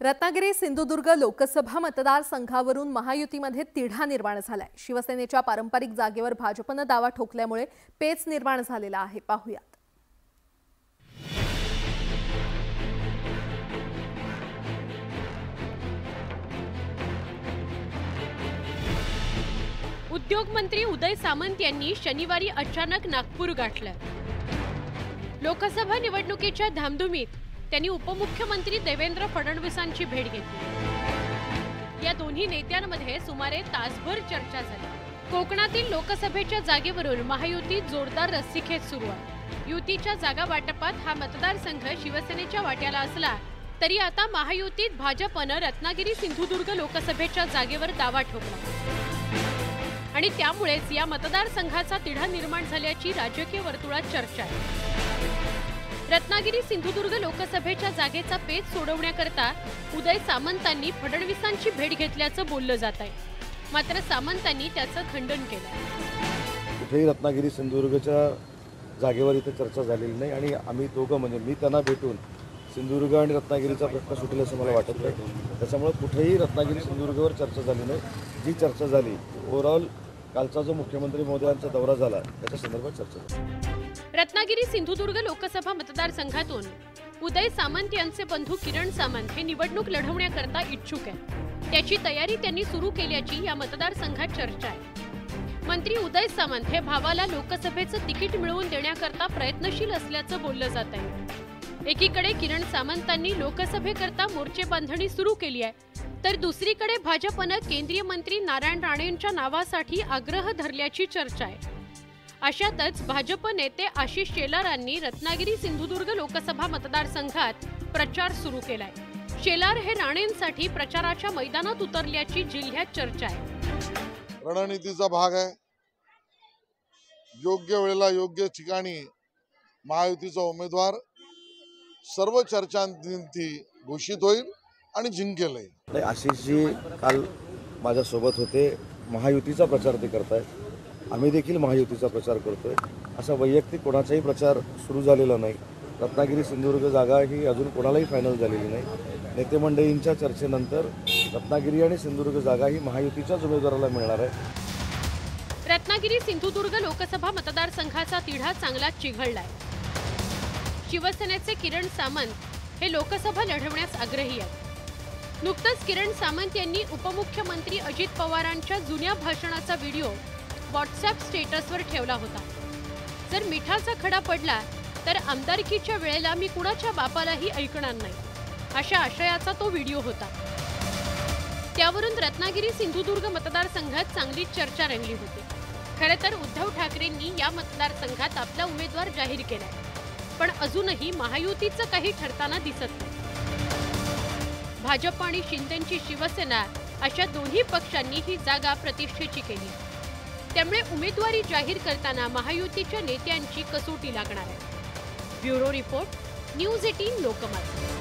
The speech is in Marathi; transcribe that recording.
रत्नागिरी सिंधुदुर्ग लोकसभा मतदारसंघावरून महायुतीमध्ये तिढा निर्माण झालाय। शिवसेनेच्या पारंपरिक जागेवर भाजपने दावा ठोकल्यामुळे पेच निर्माण झालेला आहे। पाहूयात। उद्योग मंत्री उदय सामंत यांनी शनिवारी अचानक नागपूर गाठलं। लोकसभा निवडणुकीच्या धामधुमीत त्यांनी उपमुख्यमंत्री देवेंद्र फडणवीसांची भेट घेतली। या दोन्ही नेत्यांमध्ये सुमारे तासभर चर्चा झाली। कोकणातील लोकसभेच्या जागेवरून महायुतीत जोरदार रस्सीखेच सुरू आहे। युतीच्या जागा वाटपात हा मतदारसंघ शिवसेनेच्या वाट्याला असला तरी आता महायुतीत भाजपने रत्नागिरी सिंधुदुर्ग लोकसभेच्या जागेवर दावा ठोकला आणि त्यामुळेच या मतदारसंघाचा तिढा निर्माण झाल्याची राजकीय वर्तुळात चर्चा आहे। रत्नागिरी सिंधुदुर्ग लोकसभेच्या जागेचा पेच सोडवण्याकरता उदय सामंतांनी फडणवीसांची भेट घेतल्याचं बोललं जात आहे। मात्र सामंतांनी त्याचं खंडन केलं। कुठेही रत्नागिरी सिंधुदुर्गच्या जागेवर इथे चर्चा झालेली नाही आणि आम्ही दोघं म्हणजे मी त्यांना भेटून सिंधुदुर्ग आणि रत्नागिरीचा प्रश्न सुटेल असं मला वाटत नाही। त्याच्यामुळे कुठेही रत्नागिरी सिंधुदुर्गवर चर्चा झाली नाही। जी चर्चा झाली ओव्हरऑल कालचा जो मुख्यमंत्री महोदयांचा दौरा झाला त्याच्या संदर्भात चर्चा झाली। रत्नागिरी सिंधुदुर्ग लोकसभा मतदारसंघातून उदय सामंत यांचे बंधू किरण सामंत हे निवडणूक लढवण्याकरता इच्छुक आहेत। त्याची तयारी त्यांनी सुरू केल्याची या मतदारसंघात चर्चा आहे। मंत्री उदय सामंत हे भावाला लोकसभेचं तिकीट मिळवून देण्याकरता प्रयत्नशील असल्याचं बोललं जात आहे। एकीकडे किरण सामंतांनी लोकसभेकरता मोर्चे बांधणी सुरू केली आहे, तर दुसरीकडे भाजपने केंद्रीय मंत्री नारायण राणेंच्या नावासाठी आग्रह धरल्याची चर्चा आहे। अशातच भाजप नेते आशिष शेलारांनी रत्नागिरी सिंधुदुर्ग लोकसभा मतदारसंघात प्रचार सुरू केलाय। शेलार हे राणेंसाठी प्रचाराच्या मैदानात उतरल्याची जिल्ह्यात चर्चा आहे। रणनीतीचा भाग आहे। योग्य वेळेला योग्य ठिकाणी महायुतीचा उमेदवार सर्व चर्चांती घोषित होईल आणि जिंकेल। आशिषजी काल माझ्या सोबत होते। महायुतीचा प्रचार ते करतायत। आम्ही देखील महायुतीचा प्रचार करतोय। असा वैयक्तिक कोणाचाही प्रचार सुरू झालेला नाही। रत्नागिरी सिंधुदुर्ग जागा ही अजून कोणालाही फायनल झालेली नाही। नेते मंडळींच्या चर्चेनंतर रत्नागिरी आणि सिंधुदुर्ग जागा ही महायुतीच्याच उमेदवाराला मिळणार आहे। रत्नागिरी सिंधुदुर्ग लोकसभा मतदारसंघाचा तिढा चांगला चिघळलाय। शिवसेनेचे किरण सामंत हे लोकसभा लढवण्यास आग्रही आहेत। नुकतंच किरण सामंत यांनी उपमुख्यमंत्री अजित पवारांच्या जुन्या भाषणाचा व्हिडिओ व्हॉट्सअप स्टेटसवर ठेवला होता। जर मिठाचा खडा पडला तर आमदारकीच्या वेळेला मी कुणाच्या बापालाही ऐकणार नाही, अशा आशयाचा तो व्हिडिओ होता। त्यावरून रत्नागिरी सिंधुदुर्ग मतदारसंघात चांगली चर्चा रंगली होती। खरं तर उद्धव ठाकरेंनी या मतदारसंघात आपला उमेदवार जाहीर केलाय, पण अजूनही महायुतीचं काही ठरताना दिसत नाही। भाजप आणि शिंदेची शिवसेना अशा दोन्ही पक्षांनी ही जागा प्रतिष्ठेची केली, त्यामुळे उमेदवारी जाहीर करताना महायुतीच्या नेत्यांची कसोटी लागणार आहे। Bureau report, news 18 Lokmat.